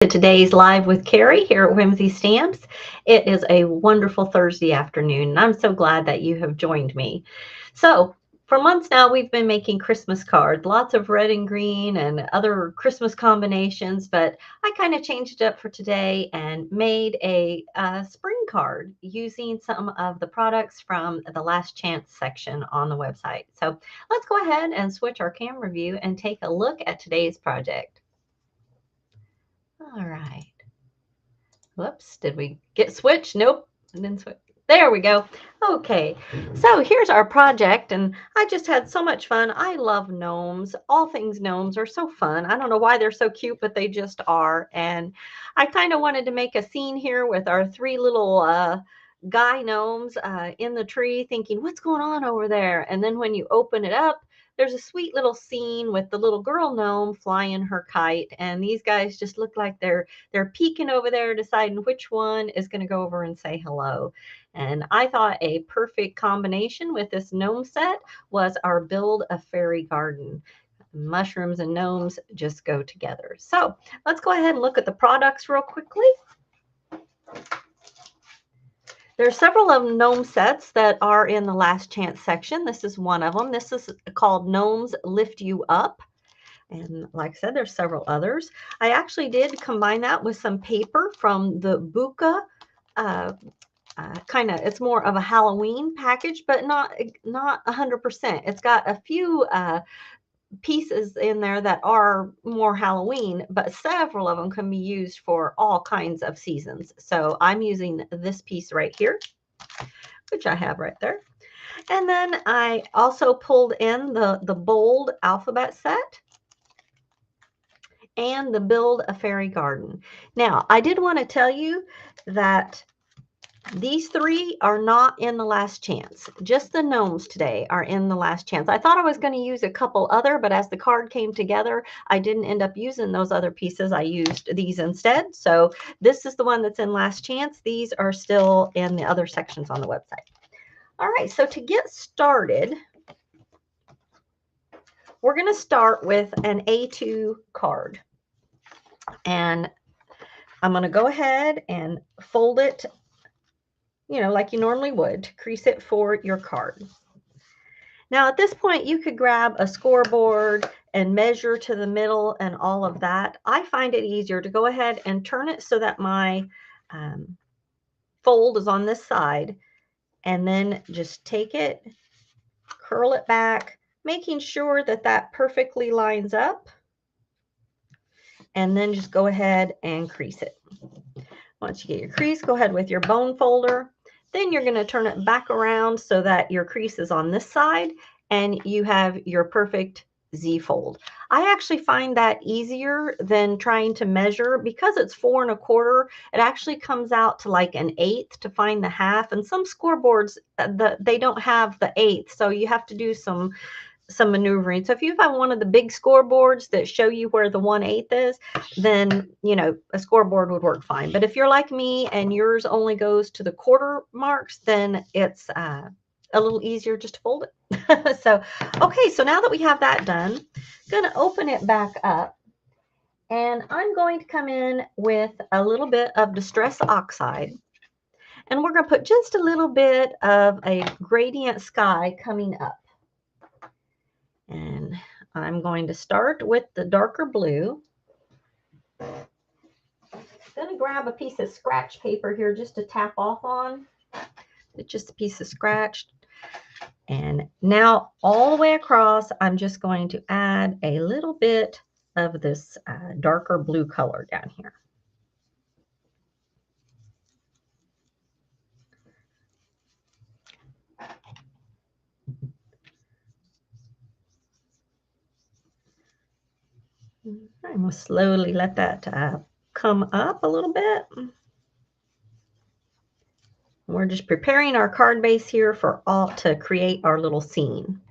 to today's Live with Carrie here at Whimsy Stamps. It is a wonderful Thursday afternoon, and I'm so glad that you have joined me. So, for months now, we've been making Christmas cards, lots of red and green and other Christmas combinations, but I kind of changed it up for today and made a spring card using some of the products from the Last Chance section on the website. So, let's go ahead and switch our camera view and take a look at today's project. All right. Whoops, did we get switched? Nope, I didn't switch. There we go. Okay, so here's our project, and I just had so much fun. I love gnomes. All things gnomes are so fun. I don't know why they're so cute, but they just are. And I kind of wanted to make a scene here with our three little guy gnomes in the tree, thinking, what's going on over there? And then when you open it up, there's a sweet little scene with the little girl gnome flying her kite, and these guys just look like they're peeking over there, deciding which one is going to go over and say hello. And I thought a perfect combination with this gnome set was our Build a Fairy Garden. Mushrooms and gnomes just go together. So let's go ahead and look at the products real quickly. There are several of gnome sets that are in the Last Chance section. This is one of them. This is called Gnomes Lift You Up. And like I said, there's several others. I actually did combine that with some paper from the Buka. It's more of a Halloween package, but not 100%. It's got a few pieces in there that are more Halloween, but several of them can be used for all kinds of seasons. So I'm using this piece right here, which I have right there. And then I also pulled in the bold alphabet set and the Build a Fairy Garden. Now, I did want to tell you that these three are not in the Last Chance. Just the gnomes today are in the Last Chance. I thought I was going to use a couple other, but as the card came together, I didn't end up using those other pieces. I used these instead. So this is the one that's in Last Chance. These are still in the other sections on the website. All right, so to get started, we're going to start with an A2 card. And I'm going to go ahead and fold it, like you normally would, to crease it for your card. Now, at this point, you could grab a scoreboard and measure to the middle and all of that. I find it easier to go ahead and turn it so that my fold is on this side, and then just take it, curl it back, making sure that that perfectly lines up, and then just go ahead and crease it. Once you get your crease, go ahead with your bone folder. Then you're going to turn it back around so that your crease is on this side and you have your perfect Z fold. I actually find that easier than trying to measure because it's 4 1/4. It actually comes out to like an 1/8 to find the half. And some scoreboards, they don't have the 1/8. So you have to do some maneuvering. So if you have one of the big scoreboards that show you where the 1/8 is, then, a scoreboard would work fine. But if you're like me and yours only goes to the quarter marks, then it's a little easier just to fold it. So, okay, so now that we have that done, I'm going to open it back up. And I'm going to come in with a little bit of Distress Oxide. And we're going to put just a little bit of a gradient sky coming up. And I'm going to start with the darker blue. I'm going to grab a piece of scratch paper here just to tap off on. It's just a piece of scratched. And now all the way across, I'm just going to add a little bit of this darker blue color down here. I'm going to slowly let that come up a little bit. We're just preparing our card base here to create our little scene.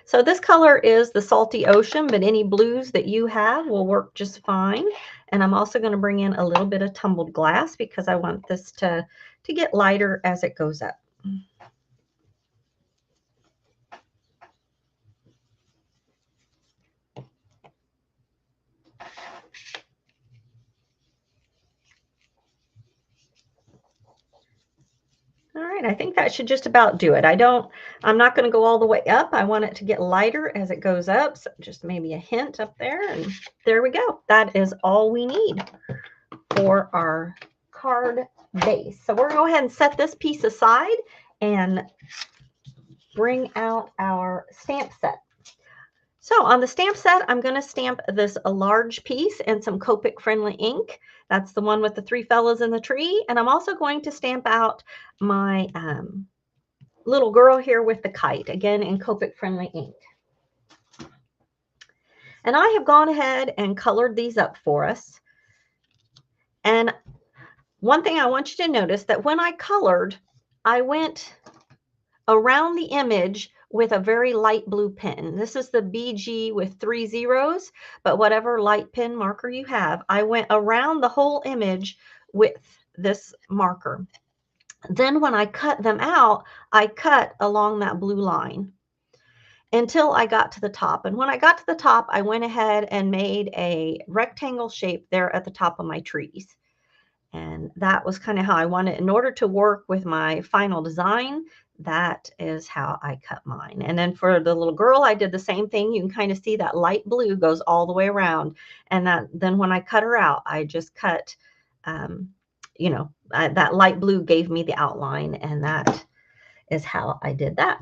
So this color is the Salty Ocean, but any blues that you have will work just fine. And I'm also going to bring in a little bit of tumbled glass because I want this to get lighter as it goes up. All right, I think that should just about do it. I'm not going to go all the way up. I want it to get lighter as it goes up. So just maybe a hint up there. And there we go. That is all we need for our card base. So we're going to go ahead and set this piece aside and bring out our stamp set. So on the stamp set, I'm going to stamp this a large piece and some Copic friendly ink. That's the one with the three fellas in the tree. And I'm also going to stamp out my little girl here with the kite, again in Copic friendly ink. And I have gone ahead and colored these up for us. And one thing I want you to notice that when I colored, I went around the image with a very light blue pen. This is the BG with 3 zeros, but whatever light pen marker you have, I went around the whole image with this marker. Then when I cut them out, I cut along that blue line until I got to the top. And when I got to the top, I went ahead and made a rectangle shape there at the top of my trees. And that was kind of how I wanted it. In order to work with my final design, that is how I cut mine. And then for the little girl, I did the same thing. You can kind of see that light blue goes all the way around. And then when I cut her out, I just cut, you know, that light blue gave me the outline. And that is how I did that.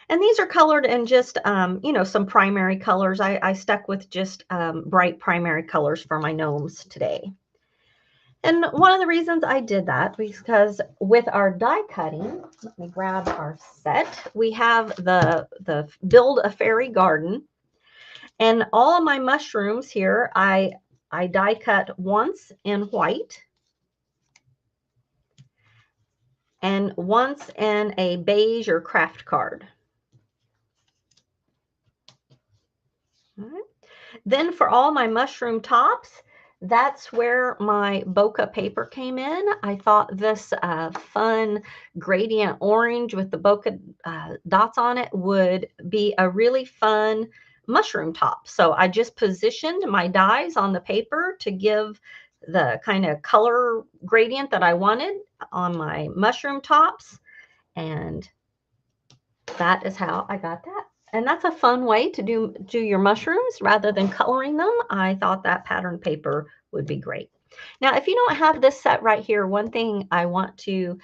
And these are colored in just, you know, some primary colors. I stuck with just bright primary colors for my gnomes today. And one of the reasons I did that was because with our die cutting, let me grab our set, we have the Build a Fairy Garden. And all of my mushrooms here, I die cut once in white and once in a beige or craft card. All right. Then for all my mushroom tops, that's where my bokeh paper came in. I thought this fun gradient orange with the bokeh dots on it would be a really fun mushroom top. So I just positioned my dies on the paper to give the kind of color gradient that I wanted on my mushroom tops. And that is how I got that. And that's a fun way to do your mushrooms rather than coloring them. I thought that pattern paper would be great. Now, if you don't have this set right here, one thing I want to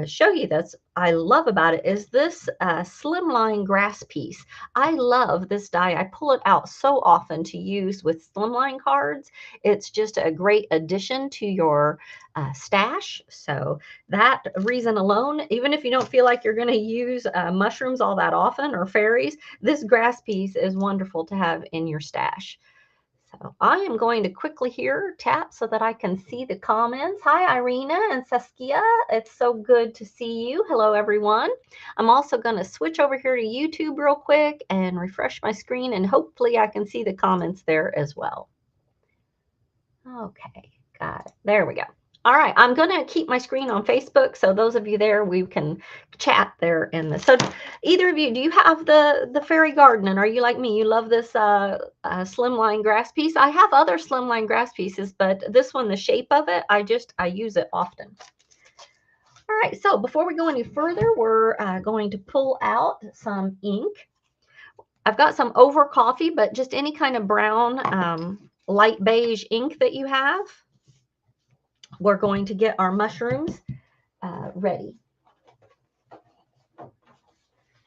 show you that's I love about it is this slimline grass piece. I love this die. I pull it out so often to use with slimline cards. It's just a great addition to your stash. So that reason alone, even if you don't feel like you're going to use mushrooms all that often or fairies, this grass piece is wonderful to have in your stash. So I am going to quickly here tap so that I can see the comments. Hi, Irina and Saskia. It's so good to see you. Hello, everyone. I'm also going to switch over here to YouTube real quick and refresh my screen, and hopefully I can see the comments there as well. Okay, got it. There we go. All right, I'm going to keep my screen on Facebook, so those of you there, we can chat there in this. So either of you, do you have the fairy garden, and are you like me? You love this slimline grass piece? I have other slimline grass pieces, but this one, the shape of it, I use it often. All right, so before we go any further, we're going to pull out some ink. I've got some over coffee, but just any kind of brown, light beige ink that you have. We're going to get our mushrooms ready.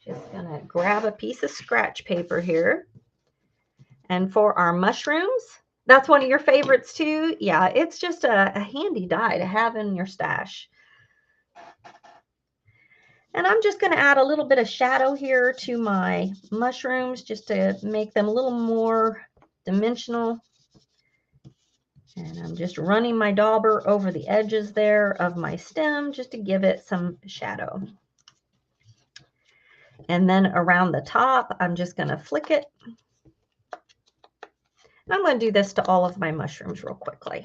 Just going to grab a piece of scratch paper here. And for our mushrooms, that's one of your favorites too. Yeah, it's just a handy die to have in your stash. And I'm just going to add a little bit of shadow here to my mushrooms just to make them a little more dimensional. And I'm just running my dauber over the edges there of my stem just to give it some shadow. And then around the top, I'm just going to flick it. And I'm going to do this to all of my mushrooms real quickly.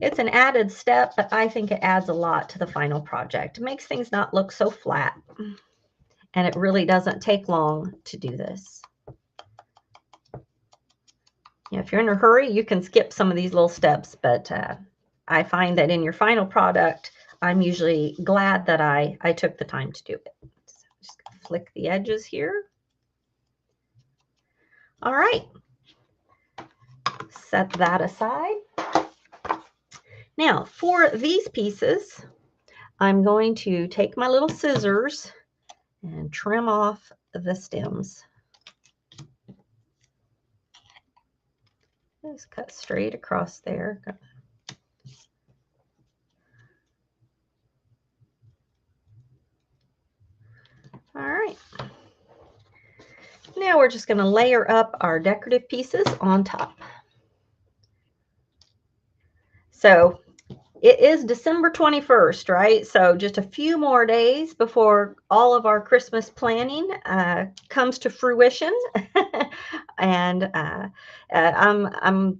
It's an added step, but I think it adds a lot to the final project. It makes things not look so flat. And it really doesn't take long to do this. Yeah, if you're in a hurry, you can skip some of these little steps, but I find that in your final product, I'm usually glad that I took the time to do it. So just gonna flick the edges here. All right, set that aside. Now for these pieces, I'm going to take my little scissors and trim off the stems. Just cut straight across there. All right. Now we're just going to layer up our decorative pieces on top. So it is December 21st, right? So just a few more days before all of our Christmas planning comes to fruition. And I'm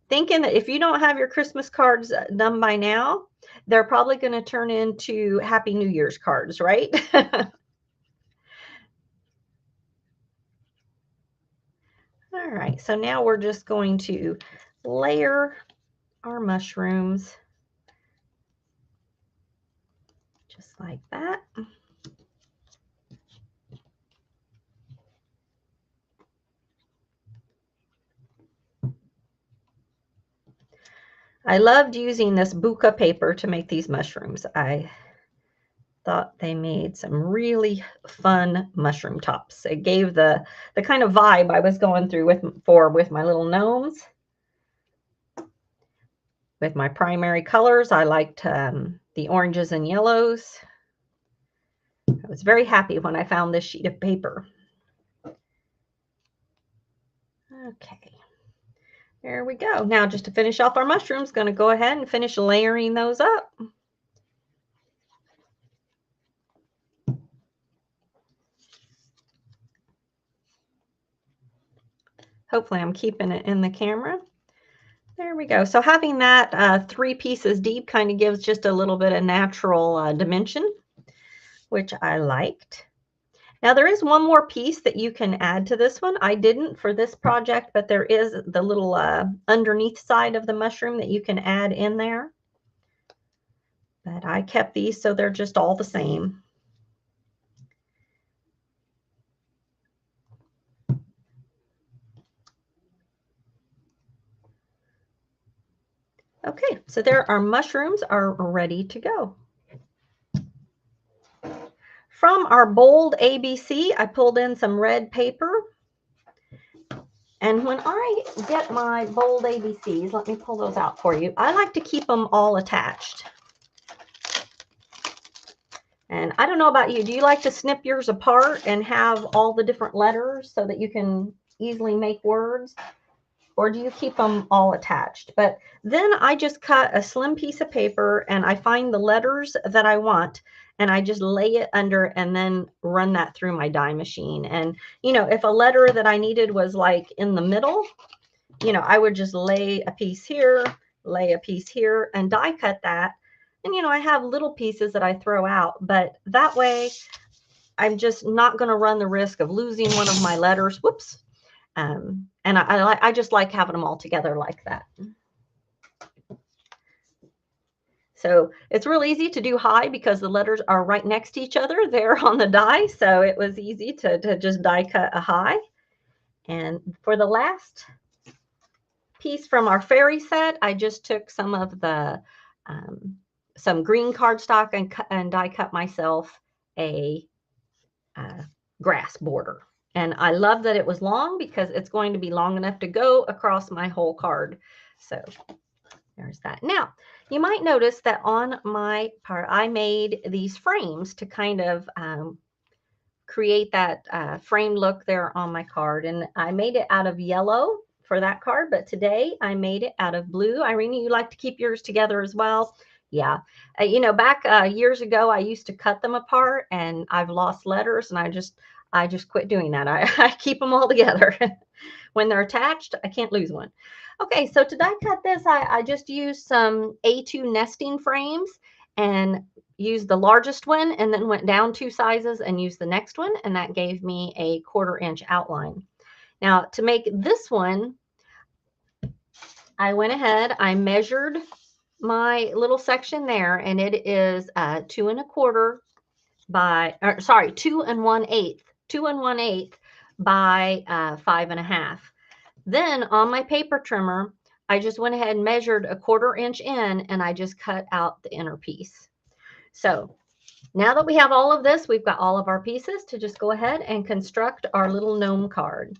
thinking that if you don't have your Christmas cards done by now, they're probably going to turn into Happy New Year's cards, right? All right, so now we're just going to layer our mushrooms just like that. I loved using this buka paper to make these mushrooms. I thought they made some really fun mushroom tops. It gave the kind of vibe I was going through with my little gnomes. With my primary colors, I liked the oranges and yellows. I was very happy when I found this sheet of paper. Okay, there we go. Now just to finish off our mushrooms, going to go ahead and finish layering those up. Hopefully I'm keeping it in the camera. There we go. So having that 3 pieces deep kind of gives just a little bit of natural dimension, which I liked. Now there is one more piece that you can add to this one. I didn't for this project, but there is the little underneath side of the mushroom that you can add in there. But I kept these so they're just all the same. Okay, so there our mushrooms are ready to go. From our bold ABC, I pulled in some red paper. And when I get my bold ABCs, let me pull those out for you. I like to keep them all attached. And I don't know about you. Do you like to snip yours apart and have all the different letters so that you can easily make words? Or do you keep them all attached? But then I just cut a slim piece of paper and I find the letters that I want and I just lay it under and then run that through my die machine. And, you know, if a letter that I needed was like in the middle, you know, I would just lay a piece here, lay a piece here, and die cut that. And, you know, I have little pieces that I throw out, but that way I'm just not going to run the risk of losing one of my letters. Whoops. And I just like having them all together like that. So it's real easy to do high because the letters are right next to each other there on the die. So it was easy to just die cut a high. And for the last piece from our fairy set, I just took some of the some green cardstock and die cut myself a grass border. And I love that it was long because it's going to be long enough to go across my whole card. So there's that. Now, you might notice that on my part, I made these frames to kind of create that frame look there on my card. And I made it out of yellow for that card, but today I made it out of blue. Irene, you like to keep yours together as well? Yeah. You know, back years ago, I used to cut them apart and I've lost letters and I just quit doing that. I keep them all together. When they're attached, I can't lose one. Okay, so to die cut this, I just used some A2 nesting frames and used the largest one and then went down 2 sizes and used the next one, and that gave me a 1/4 inch outline. Now, to make this one, I went ahead, I measured my little section there, and it is 2 1/4 by, or sorry, 2 1/8 by 5 1/2. Then on my paper trimmer, I just went ahead and measured 1/4 inch in, and I just cut out the inner piece. So now that we have all of this, we've got all of our pieces to just go ahead and construct our little gnome card.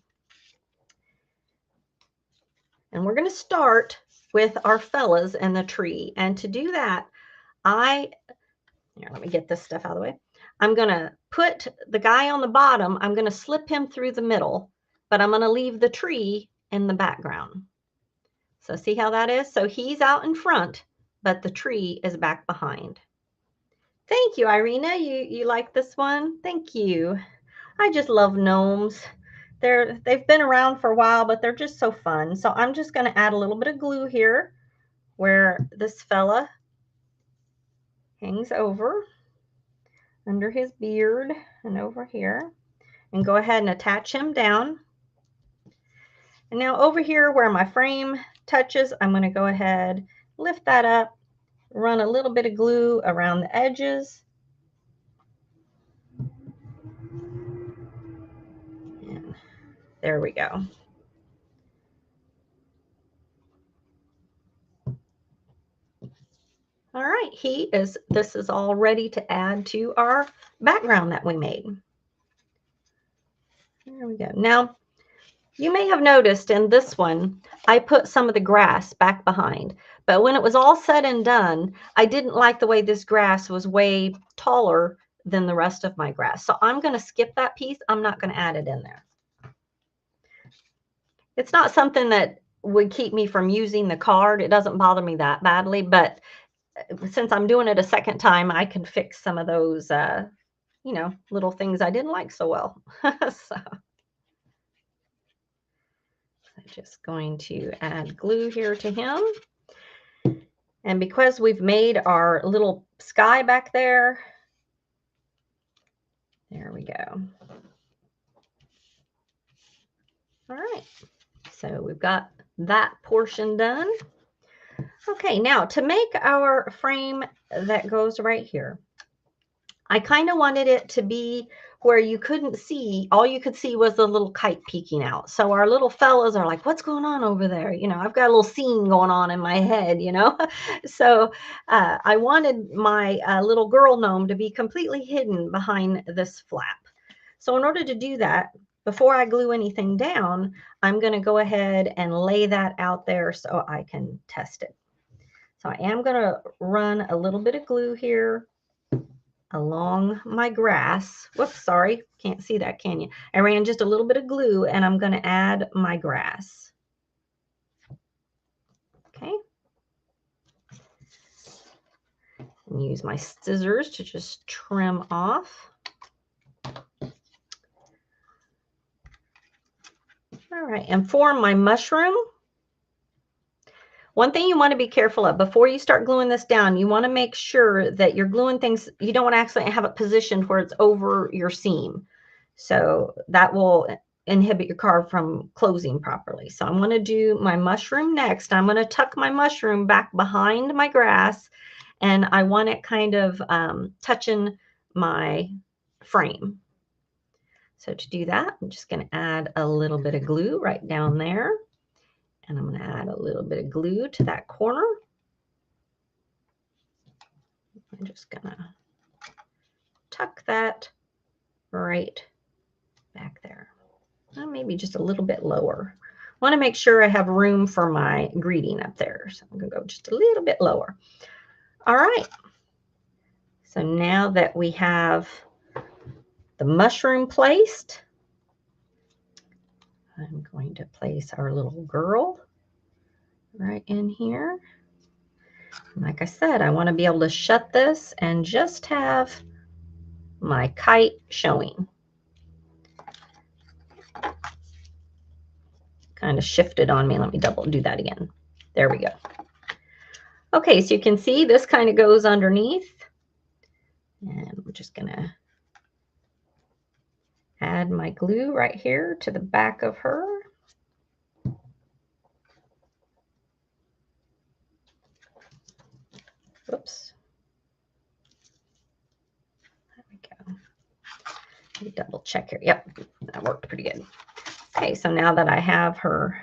And we're going to start with our fellas and the tree. And to do that, here, let me get this stuff out of the way. I'm going to put the guy on the bottom. I'm going to slip him through the middle, but I'm going to leave the tree in the background. So see how that is? So he's out in front, but the tree is back behind. Thank you, Irina. You like this one? Thank you. I just love gnomes. They've been around for a while, but they're just so fun. So I'm just going to add a little bit of glue here where this fella hangs over under his beard and over here, and go ahead and attach him down. And now over here where my frame touches, I'm going to go ahead, lift that up, run a little bit of glue around the edges. And there we go. All right, this is all ready to add to our background that we made. There we go. Now, you may have noticed in this one, I put some of the grass back behind, but when it was all said and done, I didn't like the way this grass was way taller than the rest of my grass. So I'm going to skip that piece. I'm not going to add it in there. It's not something that would keep me from using the card. It doesn't bother me that badly, but since I'm doing it a second time, I can fix some of those, little things I didn't like so well. So I'm just going to add glue here to him. And because we've made our little sky back there, there we go. All right, so we've got that portion done. Okay, now to make our frame that goes right here, I kind of wanted it to be where you couldn't see, all you could see was the little kite peeking out. So our little fellas are like, what's going on over there? You know, I've got a little scene going on in my head, you know. So I wanted my little girl gnome to be completely hidden behind this flap. So in order to do that, before I glue anything down, I'm going to go ahead and lay that out there so I can test it. So I am going to run a little bit of glue here along my grass. Whoops, sorry, can't see that, can you? I ran just a little bit of glue, and I'm going to add my grass. Okay. And use my scissors to just trim off. All right, and for my mushroom, one thing you want to be careful of before you start gluing this down, you want to make sure that you're gluing things, you don't want to accidentally have it positioned where it's over your seam. So that will inhibit your card from closing properly. So I'm going to do my mushroom next. I'm going to tuck my mushroom back behind my grass, and I want it kind of touching my frame. So to do that, I'm just going to add a little bit of glue right down there. And I'm going to add a little bit of glue to that corner. I'm just going to tuck that right back there. Well, maybe just a little bit lower. I want to make sure I have room for my greeting up there. So I'm going to go just a little bit lower. All right. So now that we have the mushroom placed, I'm going to place our little girl right in here. Like I said, I want to be able to shut this and just have my kite showing. Kind of shifted on me. Let me do that again. There we go. Okay, so you can see this kind of goes underneath. And we're just going to add my glue right here to the back of her. Whoops. There we go. Let me double check here. Yep, that worked pretty good. Okay, so now that I have her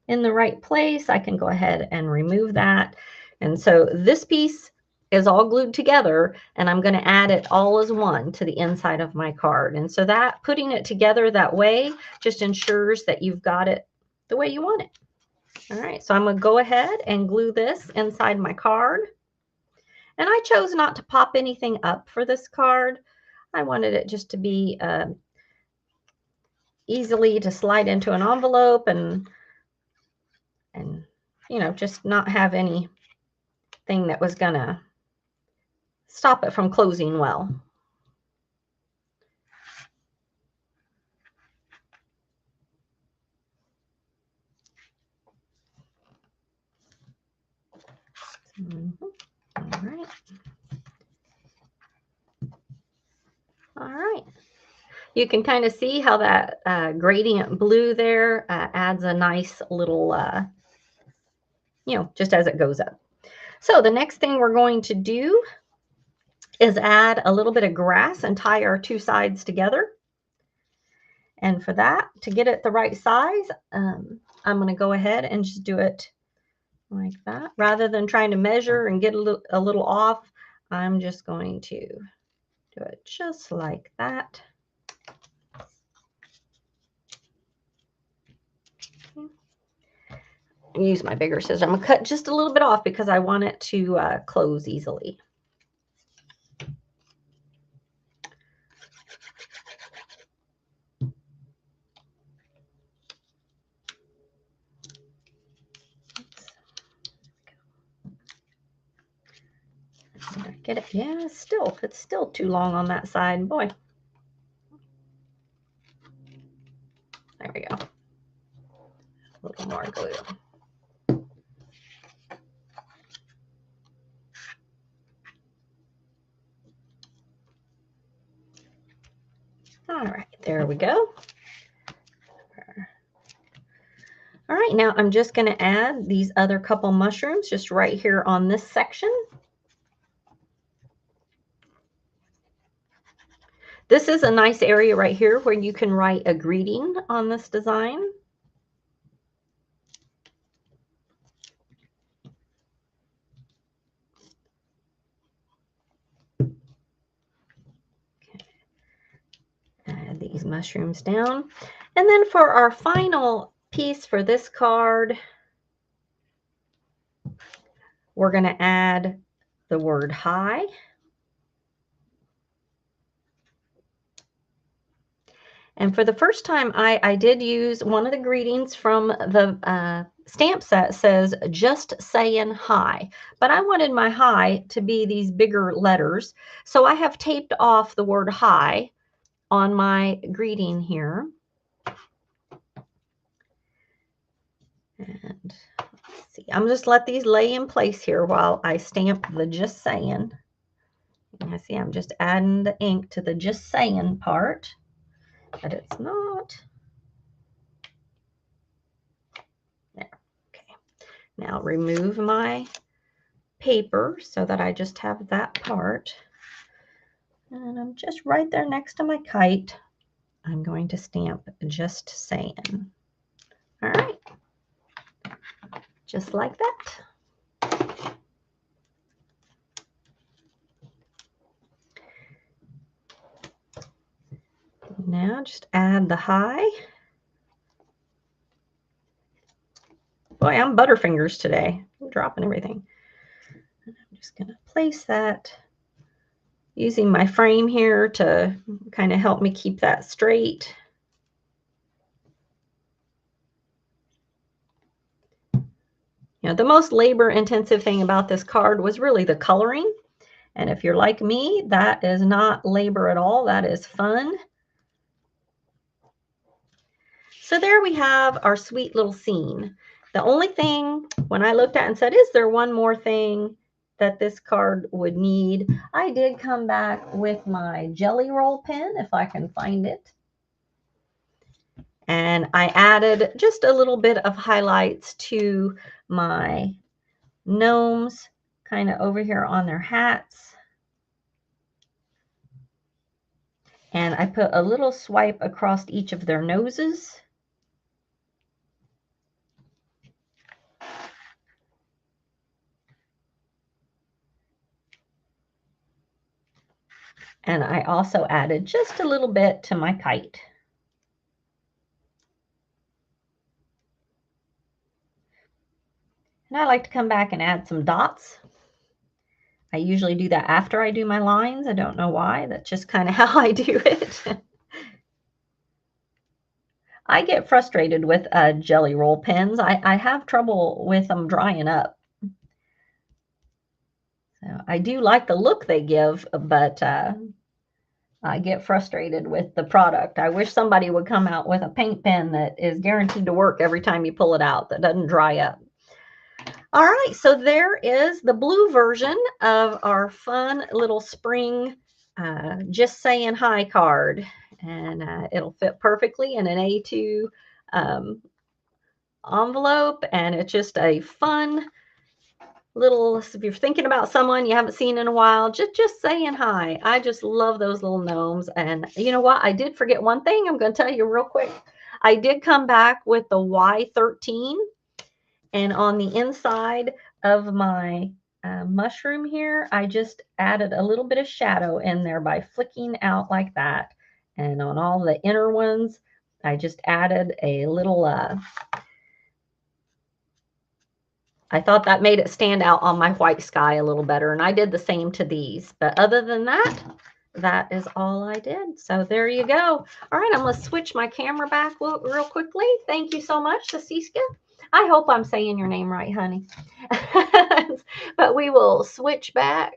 in the right place, I can go ahead and remove that. And so this piece is all glued together, and I'm going to add it all as one to the inside of my card. And so that putting it together that way just ensures that you've got it the way you want it. All right, so I'm going to go ahead and glue this inside my card. And I chose not to pop anything up for this card. I wanted it just to be easily to slide into an envelope and you know, just not have anything that was gonna stop it from closing well. All right. All right. You can kind of see how that gradient blue there adds a nice little, you know, just as it goes up. So the next thing we're going to do is add a little bit of grass and tie our two sides together. And for that, to get it the right size, I'm going to go ahead and just do it like that. Rather than trying to measure and get a little off, I'm just going to do it just like that. Use my bigger scissors. I'm going to cut just a little bit off because I want it to close easily. Did I get it? Yeah, it's still too long on that side. Boy. There we go. A little more glue. All right, there we go. All right, now I'm just going to add these other couple mushrooms just right here on this section. This is a nice area right here where you can write a greeting on this design. Add these mushrooms down. And then for our final piece for this card, we're going to add the word hi. And for the first time, I did use one of the greetings from the stamp set says, just saying hi. But I wanted my hi to be these bigger letters. So I have taped off the word hi on my greeting here. And let's see, I'm just let these lay in place here while I stamp the just saying. And I see I'm just adding the ink to the just saying part, but it's not. There, okay. Now remove my paper so that I just have that part. And I'm just right there next to my kite. I'm going to stamp just saying. All right. Just like that. Now just add the hi. Boy, I'm butterfingers today. I'm dropping everything. I'm just going to place that using my frame here to kind of help me keep that straight. You know, the most labor-intensive thing about this card was really the coloring. And if you're like me, that is not labor at all. That is fun. So there we have our sweet little scene. The only thing when I looked at and said, is there one more thing that this card would need? I did come back with my jelly roll pen, if I can find it. And I added just a little bit of highlights to my Gnomes kind of over here on their hats. And I put a little swipe across each of their noses. And I also added just a little bit to my kite. And I like to come back and add some dots. I usually do that after I do my lines. I don't know why. That's just kind of how I do it. I get frustrated with jelly roll pens. I have trouble with them drying up. So I do like the look they give, but I get frustrated with the product. I wish somebody would come out with a paint pen that is guaranteed to work every time you pull it out, that doesn't dry up. All right, so there is the blue version of our fun little spring just saying hi card. And it'll fit perfectly in an A2 envelope. And it's just a fun little, if you're thinking about someone you haven't seen in a while, just saying hi. I just love those little gnomes. And you know what? I did forget one thing I'm going to tell you real quick. I did come back with the Y13. And on the inside of my mushroom here, I just added a little bit of shadow in there by flicking out like that. And on all the inner ones, I just added a little, I thought that made it stand out on my white sky a little better. And I did the same to these. But other than that, that is all I did. So there you go. All right, I'm going to switch my camera back real quickly. Thank you so much, Cecilia. I hope I'm saying your name right, honey. But we will switch back.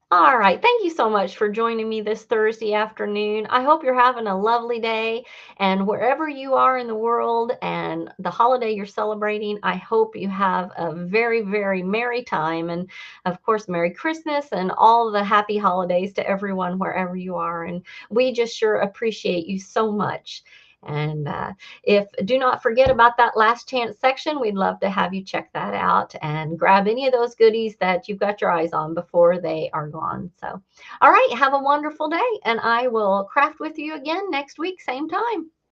All right. Thank you so much for joining me this Thursday afternoon. I hope you're having a lovely day. And wherever you are in the world and the holiday you're celebrating, I hope you have a very, very merry time. And of course, Merry Christmas and all the happy holidays to everyone wherever you are. And we just sure appreciate you so much. And do not forget about that last chance section. We'd love to have you check that out and grab any of those goodies that you've got your eyes on before they are gone. So, all right, have a wonderful day, and I will craft with you again next week, same time.